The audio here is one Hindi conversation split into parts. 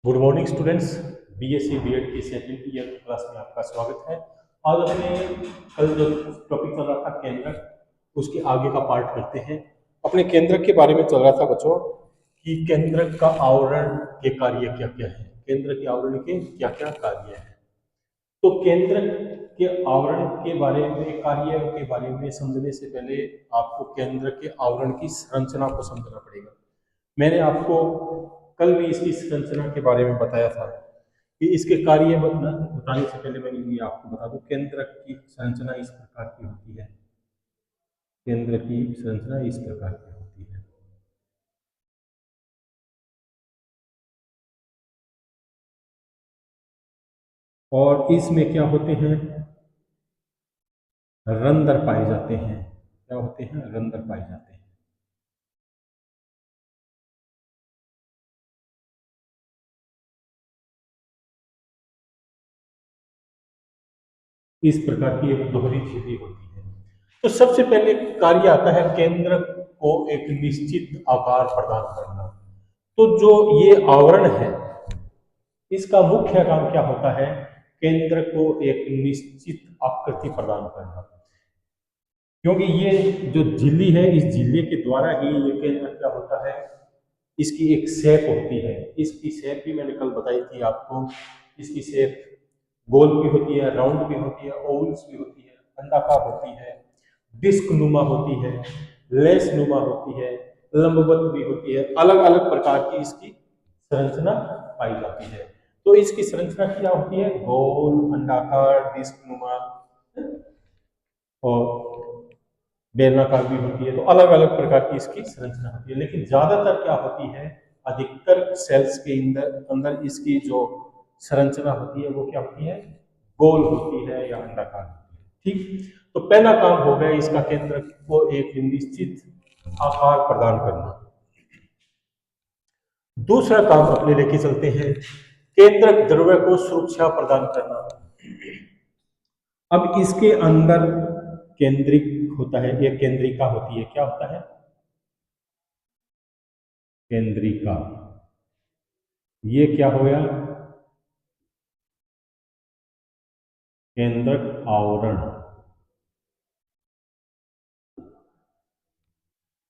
Good morning students. BSc BEd की सेकंड ईयर की क्लास में आपका स्वागत है। आज अपने कल जो टॉपिक चल रहा था केंद्रक, उसके आगे का पार्ट करते हैं। अपने केंद्रक के बारे में चल रहा था बच्चों कि केंद्रक का आवरण के कार्य क्या क्या है, केंद्र के आवरण के क्या क्या कार्य है। तो केंद्रक के आवरण के बारे में, कार्य के बारे में समझने से पहले आपको केंद्र के आवरण की संरचना को समझना पड़ेगा। मैंने आपको कल भी इसकी संरचना के बारे में बताया था कि इसके कार्य बताने से पहले मैं ये आपको बता दूं, केंद्र की संरचना इस प्रकार की होती है। केंद्र की संरचना इस प्रकार की होती है। और इसमें क्या होते हैं, रंध्र पाए जाते हैं। क्या होते हैं, रंध्र पाए जाते हैं। इस प्रकार की एक दोहरी झिल्ली होती है। तो सबसे पहले कार्य आता है केंद्र को एक निश्चित आकार प्रदान करना। तो जो ये आवरण है, इसका मुख्य काम क्या होता है, केंद्र को एक निश्चित आकृति प्रदान करना। क्योंकि ये जो झिल्ली है, इस झिल्ली के द्वारा ही ये केंद्र क्या होता है, इसकी एक शेप होती है। इसकी शेप भी मैंने कल बताई थी आपको। इसकी शेप गोल भी होती है, राउंड भी होती है, ओवल्स भी होती है, अंडाकार होती है, डिस्क नुमा होती है, लेस नुमा होती है, लंबवत भी होती है। अलग अलग प्रकार की इसकी संरचना पाई जाती है। तो इसकी संरचना क्या होती है, गोल, अंडाकार, डिस्क नुमा और बेलनाकार भी होती है। तो अलग अलग प्रकार की इसकी संरचना होती है। लेकिन ज्यादातर क्या होती है, अधिकतर सेल्स के अंदर अंदर इसकी जो संरचना होती है वो क्या होती है, गोल होती है या अंडाकार होती है। ठीक, तो पहला काम हो गया इसका केंद्र को एक निश्चित आकार प्रदान करना। दूसरा काम अपने लेके चलते हैं, केंद्रक द्रव्य को सुरक्षा प्रदान करना। अब इसके अंदर केंद्रिक होता है, यह केंद्रिका होती है। क्या होता है, केंद्रिका। ये क्या हो गया, केंद्रक आवरण।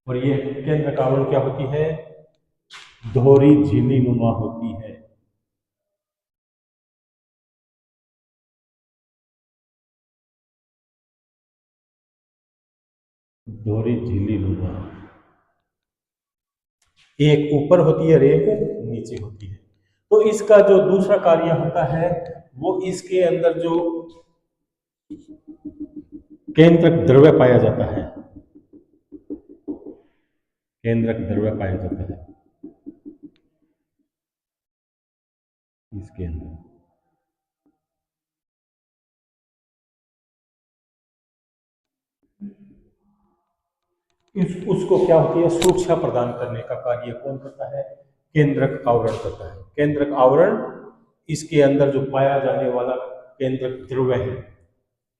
और ये केंद्रक आवरण क्या होती है, दोहरी झिल्ली नुमा होती है। दोहरी झिल्ली नुमा, एक ऊपर होती है और एक नीचे होती है। तो इसका जो दूसरा कार्य होता है वो इसके अंदर जो केंद्रक द्रव्य पाया जाता है, केंद्रक द्रव्य पाया जाता है इसके अंदर। उसको क्या होती है, सुरक्षा प्रदान करने का कार्य कौन करता है, केंद्रक आवरण करता है। केंद्रक आवरण, इसके अंदर जो पाया जाने वाला केंद्रक द्रव्य है,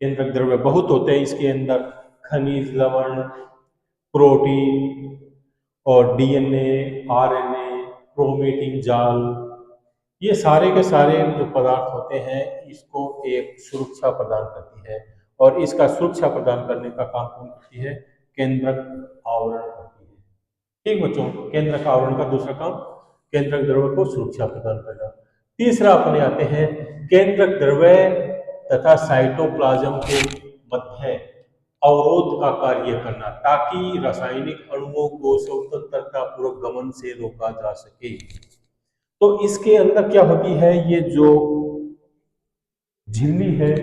केंद्रक द्रव्य बहुत होते हैं इसके अंदर, खनिज, लवण, प्रोटीन और डीएनए, आरएनए, क्रोमेटिन जाल, ये सारे के सारे जो पदार्थ होते हैं इसको एक सुरक्षा प्रदान करती है। और इसका सुरक्षा प्रदान करने का काम कौन करती है, केंद्रक आवरण करती है। ठीक बच्चों, केंद्रक आवरण का दूसरा काम केंद्रक द्रव्य को सुरक्षा प्रदान करना। तीसरा अपने आते हैं, केंद्रक द्रव्य तथा साइटोप्लाज्म के मध्य अवरोध का कार्य करना, ताकि रासायनिक अणुओं को स्वतंत्रता पूर्वक गमन से रोका जा सके। तो इसके अंदर क्या होती है, ये जो झिल्ली है,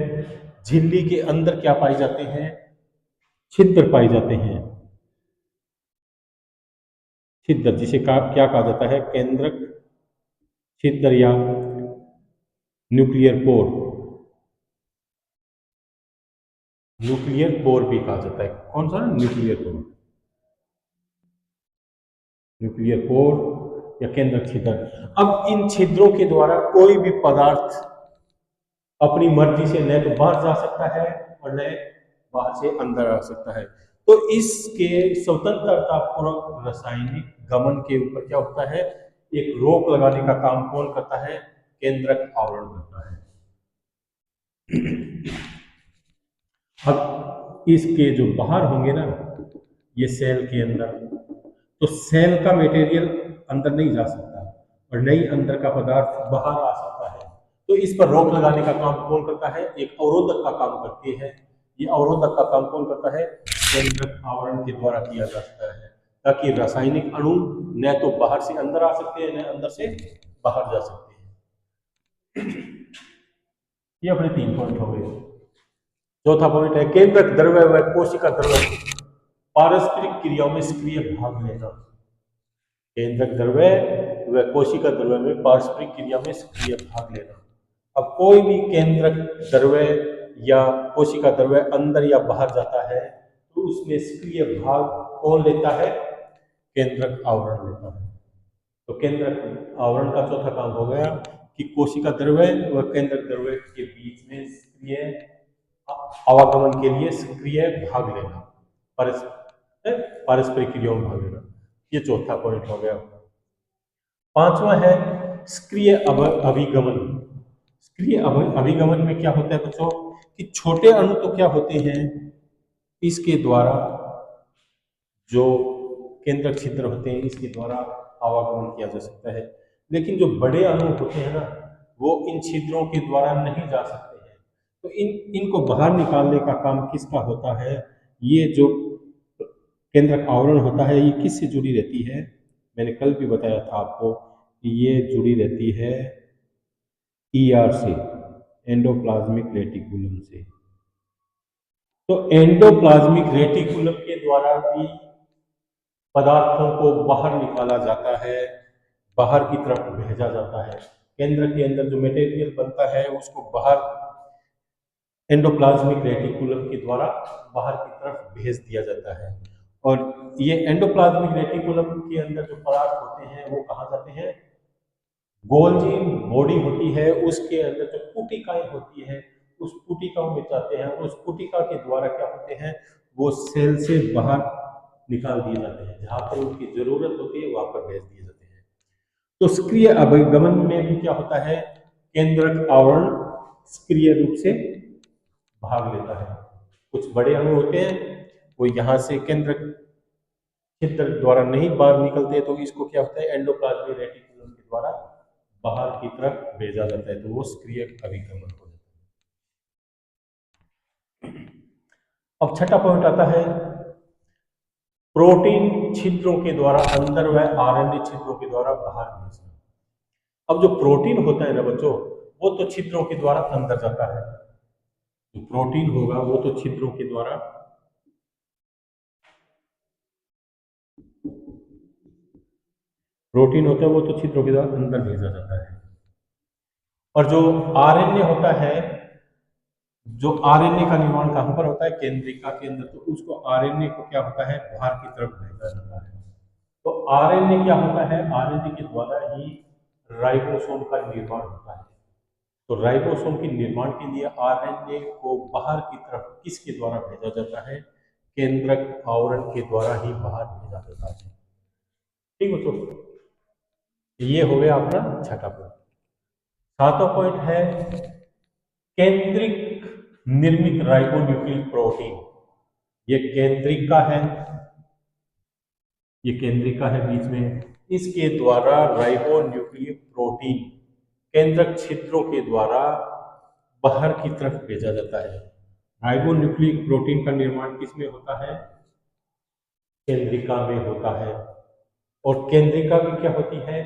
झिल्ली के अंदर क्या पाए जाते हैं, छिद्र पाए जाते हैं। छिद्र जिसे क्या कहा जाता है, केंद्रक छिद्र या न्यूक्लियर पोर। न्यूक्लियर पोर भी कहा जाता है। कौन सा, न्यूक्लियर पोर, न्यूक्लियर पोर या केंद्रक छिद्र। अब इन छिद्रों के द्वारा कोई भी पदार्थ अपनी मर्जी से न तो बाहर जा सकता है और न बाहर से अंदर आ सकता है। तो इसके स्वतंत्रता पूर्वक रासायनिक गमन के ऊपर क्या होता है, एक रोक लगाने का काम कौन करता है? केंद्रक आवरण करता है। अब इसके जो बाहर होंगे ना, ये सेल के अंदर, तो सेल का मटेरियल अंदर नहीं जा सकता और नहीं अंदर का पदार्थ बाहर आ सकता है। तो इस पर रोक लगाने का काम कौन करता है? एक अवरोधक का काम करती है। ये अवरोधक का काम कौन करता है? केंद्रक आवरण के द्वारा किया जा सकता है, ताकि रासायनिक अणु न तो बाहर से अंदर आ सकते हैं, न अंदर से बाहर जा सकते हैं। ये अपने 3 पॉइंट हो गए। चौथा पॉइंट है केंद्रक द्रव्य व कोशिका द्रव्य पारस्परिक क्रियाओं में सक्रिय भाग लेना। केंद्रक द्रव्य व कोशिका द्रव्य में पारस्परिक क्रिया में सक्रिय भाग लेना। अब कोई भी केंद्रक द्रव्य या कोशिका द्रव्य अंदर या बाहर जाता है तो उसमें सक्रिय भाग कौन लेता है? केंद्रक आवरण लेता है। तो केंद्रक आवरण का चौथा काम हो गया कि कोशिका द्रव्य व केंद्रक द्रव्य के बीच में सक्रिय आवागमन के लिए सक्रिय भाग लेना, पारस्परिक क्रियाओं में भाग लेना। ये चौथा पॉइंट हो गया। पांचवा है सक्रिय अभिगमन। सक्रिय अभिगमन में क्या होता है बच्चों कि छोटे अणु तो क्या होते हैं, इसके द्वारा जो केंद्रक छिद्र होते हैं इसके द्वारा आवागमन किया जा सकता है, लेकिन जो बड़े अणु होते हैं ना, वो इन छिद्रों के द्वारा नहीं जा सकते हैं। तो इनको बाहर निकालने का काम किसका होता है? ये जो केंद्रक आवरण होता है ये किससे जुड़ी रहती है? मैंने कल भी बताया था आपको कि ये जुड़ी रहती है ईआर से, एंडोप्लाज्मिक रेटिकुलम से। तो एंडोप्लाज्मिक रेटिकुलम के द्वारा भी पदार्थों को बाहर निकाला जाता है, बाहर की तरफ भेजा जाता है। केंद्र के अंदर जो मटेरियल बनता है उसको बाहर एंडोप्लाज्मिक रेटिकुलम के द्वारा बाहर की तरफ भेज दिया जाता है। और ये एंडोप्लाज्मिक रेटिकुलम के अंदर जो पदार्थ होते हैं वो कहाँ जाते हैं? गोल्जी बॉडी होती है उसके अंदर जो पुटिकाएं होती है उस पुटिकाओं में जाते हैं, और उस पुटिका के द्वारा क्या होते हैं, वो सेल से बाहर निकाल दिए जाते हैं, जहां पर उनकी जरूरत होती है वहां पर भेज दिए जाते हैं। तो सक्रिय अभिगमन में भी क्या होता है? केंद्रक आवरण सक्रिय रूप से भाग लेता है। कुछ बड़े अणु होते हैं वो यहाँ से केंद्रक छिद्र द्वारा नहीं बाहर निकलते, तो इसको क्या होता है? एंडोप्लाज्मिक रेटिकुलम के द्वारा बाहर की तरफ भेजा जाता है, तो वो सक्रिय अभिगमन हो जाता है। अब छठा पॉइंट आता है प्रोटीन छिद्रों के द्वारा अंदर व आरएनए छिद्रों के द्वारा बाहर भेजना। अब जो प्रोटीन होता है ना बच्चों, वो तो छिद्रों के द्वारा अंदर जाता है। जो प्रोटीन होगा वो तो छिद्रों के द्वारा प्रोटीन होता है वो तो छिद्रों के द्वारा अंदर भेजा जाता है। और जो आरएनए होता है, जो आरएनए का निर्माण कहाँ पर होता है? केंद्रिका के अंदर। तो उसको आरएनए को क्या होता है? बाहर की तरफ भेजा जाता है। तो आरएनए क्या होता है? आरएनए के द्वारा ही राइबोसोम का निर्माण होता है। तो राइबोसोम के निर्माण के लिए आरएनए को बाहर की तरफ किसके द्वारा भेजा जाता है? केंद्रक आवरण के द्वारा ही बाहर भेजा जाता है। ठीक है, तो ये हो गया अपना छठा पॉइंट। सातवां पॉइंट है केंद्रिक निर्मित राइबोन्यूक्लिक प्रोटीन। ये केंद्रिका है, ये केंद्रिका है बीच में, इसके द्वारा राइबोन्यूक्लिक प्रोटीन केंद्रक छिद्रों के द्वारा बाहर की तरफ भेजा जाता है। राइबोन्यूक्लिक प्रोटीन का निर्माण किसमें होता है? केंद्रिका में होता है। और केंद्रिका भी क्या होती है?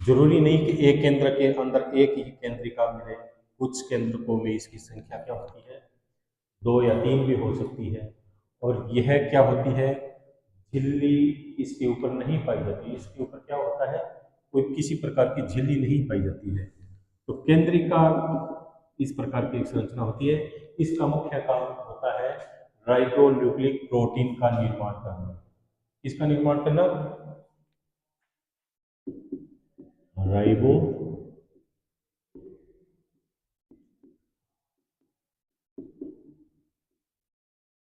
जरूरी नहीं कि एक केंद्र के अंदर एक ही केंद्रिका मिले, कुछ केंद्रकों में इसकी संख्या क्या होती है? 2 या 3 भी हो सकती है। और यह क्या होती है? झिल्ली इसके ऊपर नहीं पाई जाती। इसके ऊपर क्या होता है? कोई किसी प्रकार की झिल्ली नहीं पाई जाती है। तो केंद्रिका इस प्रकार की एक संरचना होती है। इसका मुख्य काम होता है राइबोन्यूक्लिक प्रोटीन का निर्माण करना। इसका निर्माण करना, राइबो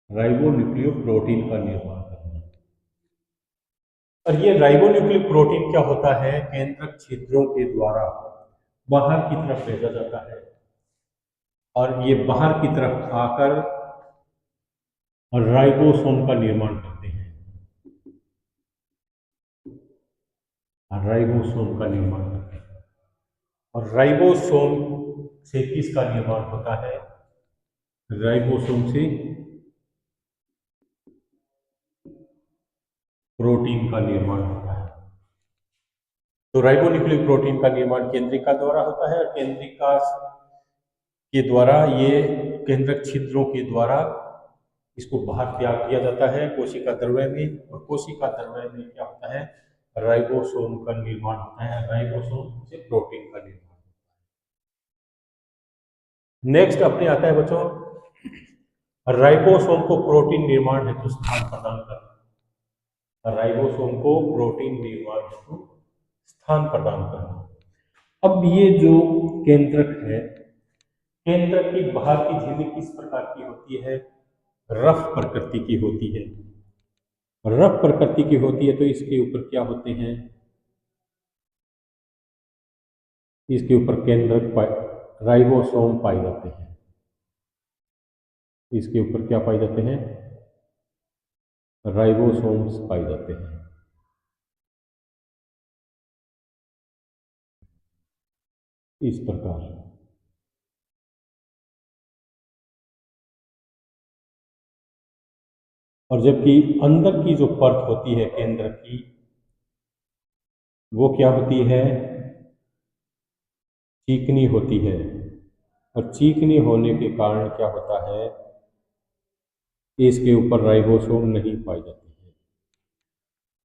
राइबोन्यूक्लिक प्रोटीन का निर्माण करना। और ये राइबोन्यूक्लिक प्रोटीन क्या होता है, केंद्रक छिद्रों के द्वारा बाहर की तरफ भेजा जाता है और ये बाहर की तरफ आकर राइबोसोम का निर्माण करते हैं। राइबोसोम का निर्माण करते हैं और राइबोसोम से किसका निर्माण होता है, राइबोसोम से प्रोटीन का निर्माण होता है। तो राइबोन्यूक्लिक प्रोटीन का निर्माण केंद्रिका द्वारा होता है और केंद्रिका के द्वारा ये केंद्रक छिद्रों के द्वारा इसको बाहर त्याग किया जाता है कोशिका द्रव्य में, और कोशिका द्रव्य में क्या होता है, राइबोसोम का निर्माण होता है। राइबोसोम से प्रोटीन का निर्माण। नेक्स्ट अपने आता है बच्चों, राइबोसोम को प्रोटीन निर्माण हेतु स्थान प्रदान करना। राइबोसोम को प्रोटीन निर्माण हेतु स्थान प्रदान करना। अब ये जो केंद्रक है, केंद्रक की बाहर की झिल्ली किस प्रकार की होती है, रफ प्रकृति की होती है। रफ प्रकृति की होती है तो इसके ऊपर क्या होते हैं, इसके ऊपर केंद्रक राइबोसोम पाए जाते हैं। इसके ऊपर क्या पाए जाते हैं, राइबोसोम्स पाए जाते हैं। इस प्रकार और जबकि अंदर की जो परत होती है केंद्र की, वो क्या होती है, चीकनी होती है। और चीकनी होने के कारण क्या होता है, इसके ऊपर राइबोसोम नहीं पाई जाती है।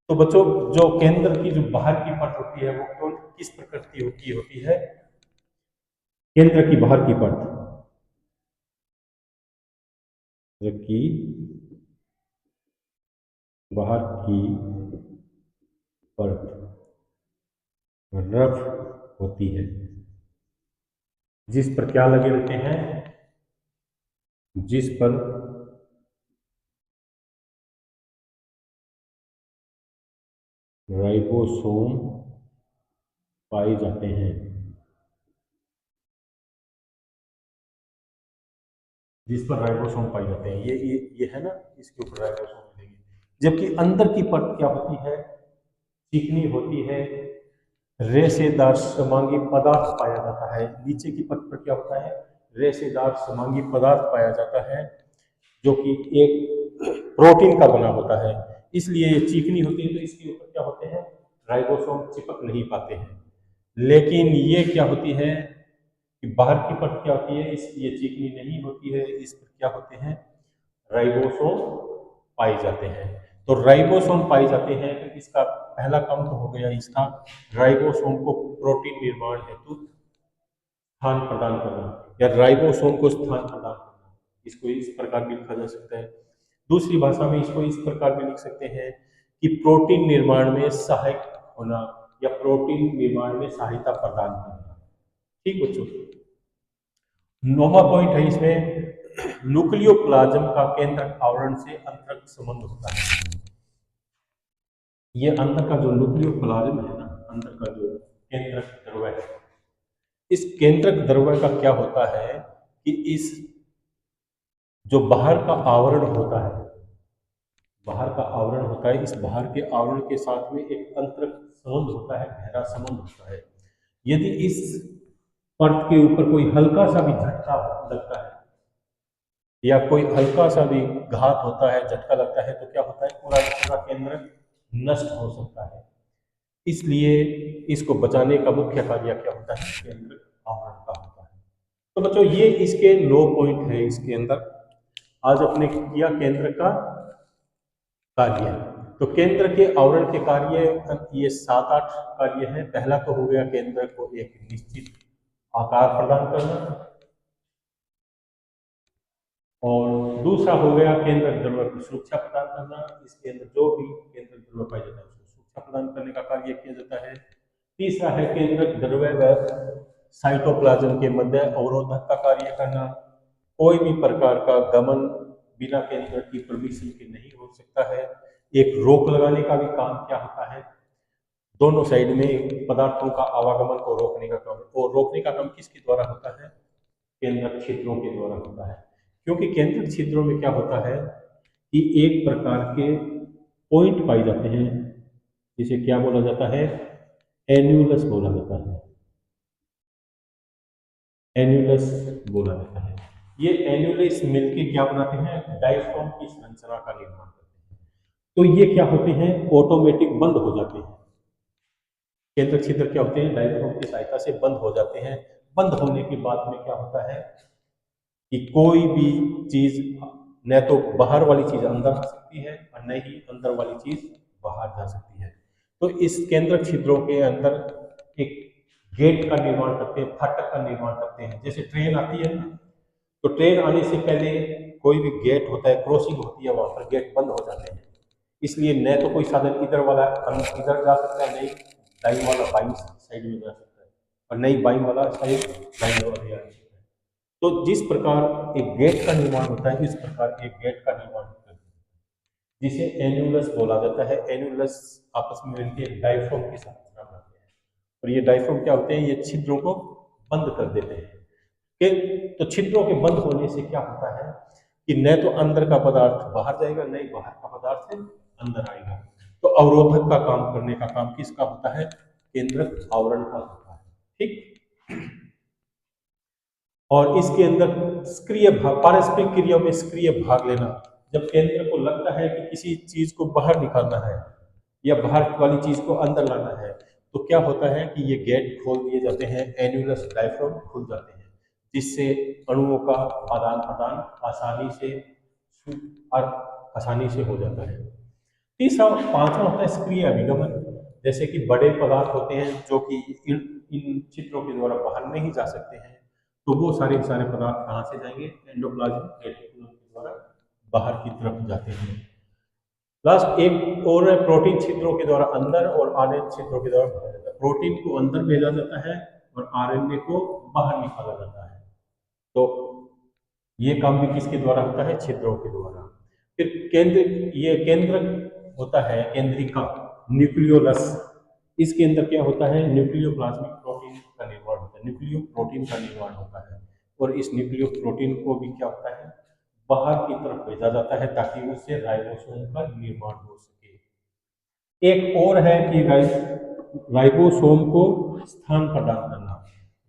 तो बच्चों जो केंद्र की जो बाहर की परत होती है वो कौन किस प्रकृति की होती है, केंद्र की बाहर की परत, जबकि बाहर की परत रफ होती है, जिस पर क्या लगे रहते हैं, जिस पर राइबोसोम पाए जाते हैं, जिस पर राइबोसोम पाए जाते हैं। ये है ना, इसके ऊपर राइबोसोम मिलेंगे। जबकि अंदर की परत क्या होती है, चिकनी होती है, रेशेदार समांगी पदार्थ पाया जाता है। नीचे की परत पर क्या होता है, रेशेदार समांगी पदार्थ पाया जाता है जो कि एक प्रोटीन का बना होता है, इसलिए ये चिकनी होती है। तो इसके ऊपर क्या होते हैं, राइबोसोम चिपक नहीं पाते हैं। लेकिन ये क्या होती है कि बाहर की परत क्या होती है, इसलिए चिकनी नहीं होती है, इस पर क्या होते हैं, राइबोसोम पाए जाते हैं। तो राइबोसोम पाए जाते हैं तो इसका पहला काम तो हो गया इसका, राइबोसोम को प्रोटीन निर्माण हेतु स्थान प्रदान करना या राइबोसोम को स्थान प्रदान करना। इसको इस प्रकार भी लिखा जा सकता है। दूसरी भाषा में इसको इस प्रकार भी लिख सकते हैं कि प्रोटीन निर्माण में सहायक होना या प्रोटीन निर्माण में सहायता प्रदान करना। ठीक बच्चों, नौवां पॉइंट है इसमें, न्यूक्लियोप्लाज्म का केंद्रक आवरण से अंतरंग संबंध होता है। ये अंदर का जो न्यूक्लियोप्लाज्म है ना, अंदर का जो केंद्रक द्रव्य है, इस केंद्रक द्रव्य का क्या होता है कि इस जो बाहर का आवरण होता है, बाहर का आवरण होता है, इस बाहर के आवरण के साथ में एक अंतरंग संबंध होता है, गहरा संबंध होता है। यदि इस परत के ऊपर कोई हल्का सा भी झटका लगता है या कोई हल्का सा भी घात होता है, झटका लगता है, तो क्या होता है, पूरा पूरा केंद्र नष्ट हो सकता है। इसलिए इसको बचाने का मुख्य कार्य क्या होता है, केंद्र आवरण का होता है। तो बच्चों ये इसके 9 पॉइंट है। इसके अंदर आज अपने किया केंद्र का कार्य। तो केंद्र के आवरण के कार्य ये 7-8 कार्य है। पहला तो हो गया केंद्र को एक निश्चित आकार प्रदान करना, और दूसरा हो गया केंद्र द्रव्य को सुरक्षा प्रदान करना। इसके अंदर जो भी केंद्र द्रव्य पाया जाता है उसको सुरक्षा प्रदान करने का कार्य किया जाता है। तीसरा है केंद्र द्रव्य व साइटोप्लाज्म के मध्य अवरोधक का कार्य करना। कोई भी प्रकार का गमन बिना केंद्र की परमिशन के नहीं हो सकता है। एक रोक लगाने का भी काम क्या होता है, दोनों साइड में पदार्थों का आवागमन को रोकने का काम, और रोकने का काम किसके द्वारा होता है, केंद्रक छिद्रों के द्वारा होता है। क्योंकि केंद्रक छिद्रों में क्या होता है कि एक प्रकार के पॉइंट पाए जाते हैं, जिसे क्या बोला जाता है, एन्यूलस बोला जाता है, एन्यूलस बोला जाता है। ये एन्यूलस मिलके क्या बनाते हैं, डायफ्राम की संरचना का निर्माण करते हैं। तो ये क्या होते हैं, ऑटोमेटिक बंद हो जाते हैं। केंद्रक छिद्र क्या होते हैं, डायफ्राम की सहायता से बंद हो जाते हैं। बंद होने के बाद में क्या होता है कि कोई भी चीज न तो बाहर वाली चीज अंदर आ सकती है और न ही अंदर वाली चीज बाहर जा सकती है। तो इस केंद्रक छिद्रों के अंदर एक गेट का निर्माण करते हैं, फाटक का निर्माण करते हैं। जैसे ट्रेन आती है ना, तो ट्रेन आने से पहले कोई भी गेट होता है, क्रॉसिंग होती है, वहां पर गेट बंद हो जाते हैं। इसलिए न तो कोई साधन इधर वाला इधर जा सकता है, नहीं दाई वाला बाई साइड में जा सकता है, और नहीं बाई वाला साइड दाई वाला जा सकता है। तो जिस प्रकार एक गेट का निर्माण होता है, इस प्रकार एक गेट का निर्माण होता है, जिसे एन्यूलस बोला जाता है। एन्यूलस आपस में मिलकर डायफ्राम की संरचना बनाते हैं, और ये डायफ्राम क्या होते हैं, ये छिद्रों को बंद कर देते हैं। तो छिद्रों के बंद होने से क्या होता है कि न तो अंदर का पदार्थ बाहर जाएगा, न ही बाहर का पदार्थ अंदर आएगा। तो अवरोधक का काम करने का काम किसका होता है, केंद्रक आवरण का होता है। ठीक, और इसके अंदर सक्रिय भाग, पारस्परिक क्रियाओं में सक्रिय भाग लेना। जब केंद्र को लगता है कि किसी चीज को बाहर निकालना है या बाहर वाली चीज को अंदर लाना है, तो क्या होता है कि ये गेट खोल दिए जाते हैं, एन्यूलस डायफ्राम खुल जाते हैं, जिससे अणुओं का आदान प्रदान आसानी से हो जाता है। तीसरा, पांचवा होता है सक्रिय अभिगमन। जैसे कि बड़े पदार्थ होते हैं जो कि इन चित्रों के द्वारा बाहर नहीं जा सकते हैं, तो वो सारे पदार्थ कहाँ से जाएंगे, एंडोप्लाज्मिक रेटिकुलम के द्वारा बाहर की तरफ जाते हैं। लास्ट एक और है, प्रोटीन छिद्रों के द्वारा अंदर और आरएनए छिद्रों के द्वारा बाहर जाता है। प्रोटीन को अंदर भेजा जाता है और आरएनए को बाहर निकाला जाता है। तो ये काम भी किसके द्वारा होता है, छिद्रों के द्वारा। फिर ये केंद्र होता है, केंद्रिका न्यूक्लियोलस। इसके अंदर क्या होता है, न्यूक्लियोप्लाज्मिक प्रोटीन का निर्माण होता है, न्यूक्लियो प्रोटीन का निर्माण होता है। और इस न्यूक्लियो प्रोटीन को भी क्या होता है, बाहर की तरफ भेजा जाता है ताकि उससे राइबोसोम का निर्माण हो सके। एक और है कि राइबोसोम को स्थान प्रदान करना।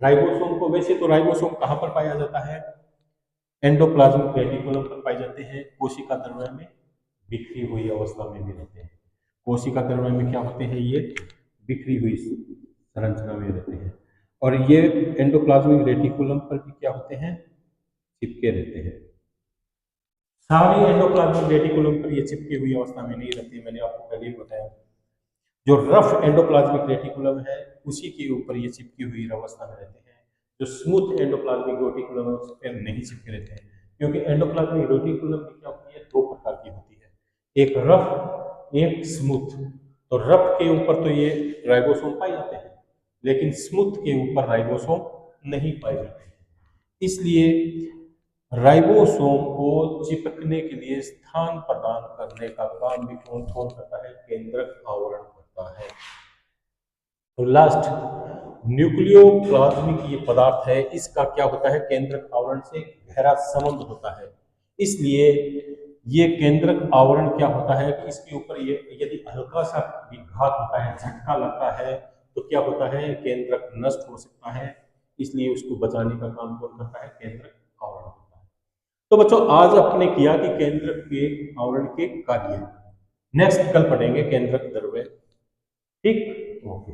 राइबोसोम को, वैसे तो राइबोसोम कहाँ पर पाया जाता है, एंडोप्लाज्मिक रेटिकुलम पर पाए जाते हैं। कोशिका द्रव्य में बिखरी हुई अवस्था में भी रहते हैं। कोशिका द्रव्य में क्या होते हैं, ये बिखरी हुई संरचना में रहते हैं। और ये एंडोप्लाज्मिक रेटिकुलम पर भी क्या होते हैं, चिपके रहते हैं। सारे एंडोप्लाज्मिक रेटिकुलम पर ये चिपकी हुई अवस्था में नहीं रहती, मैंने आपको पहले ही बताया। जो रफ एंडोप्लाज्मिक रेटिकुलम है उसी के ऊपर ये चिपकी हुई अवस्था में रहते हैं। जो स्मूथ एंडोप्लाज्मिक रेटिकुलम उस पर नहीं चिपके रहते हैं, क्योंकि एंडोप्लाज्मिक रेटिकुलम की क्या होती है, दो प्रकार की होती है, एक रफ एक स्मूथ। तो रफ के ऊपर तो ये राइबोसोम पाए जाते हैं, लेकिन स्मूथ के ऊपर राइबोसोम नहीं पाए जाते हैं। इसलिए राइबोसोम को चिपकने के लिए स्थान प्रदान करने का काम भी कौन कौन करता है, केंद्रक आवरण करता है। तो लास्ट, न्यूक्लियोप्लाज्मिक ये पदार्थ है, इसका क्या होता है, केंद्रक आवरण से गहरा संबंध होता है। इसलिए ये केंद्रक आवरण क्या होता है कि इसके ऊपर ये यदि हल्का सा विघात होता है, झटका लगता है, तो क्या होता है, केंद्रक नष्ट हो सकता है। इसलिए उसको बचाने का काम कौन करता है, केंद्रक आवरण होता है। तो बच्चों, आज आपने किया कि केंद्रक के आवरण के कार्य। नेक्स्ट कल पढ़ेंगे केंद्रक द्रव्य। ठीक, ओके।